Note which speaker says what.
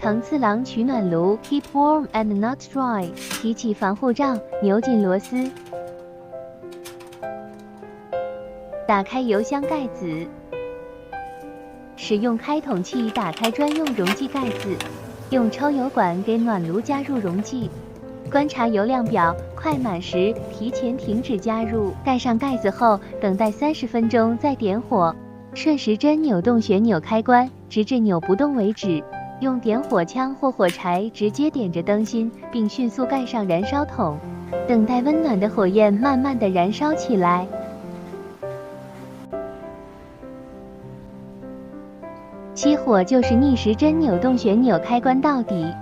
Speaker 1: 藤次郎取暖炉 ，keep warm and not dry。提起防护罩，扭紧螺丝。打开油箱盖子，使用开桶器打开专用容器盖子，用抽油管给暖炉加入溶剂。观察油量表，快满时提前停止加入。盖上盖子后，等待30分钟再点火，顺时针扭动旋钮开关，直至扭不动为止。用点火枪或火柴直接点着灯芯，并迅速盖上燃烧桶，等待温暖的火焰慢慢的燃烧起来。熄火就是逆时针扭动旋钮开关到底。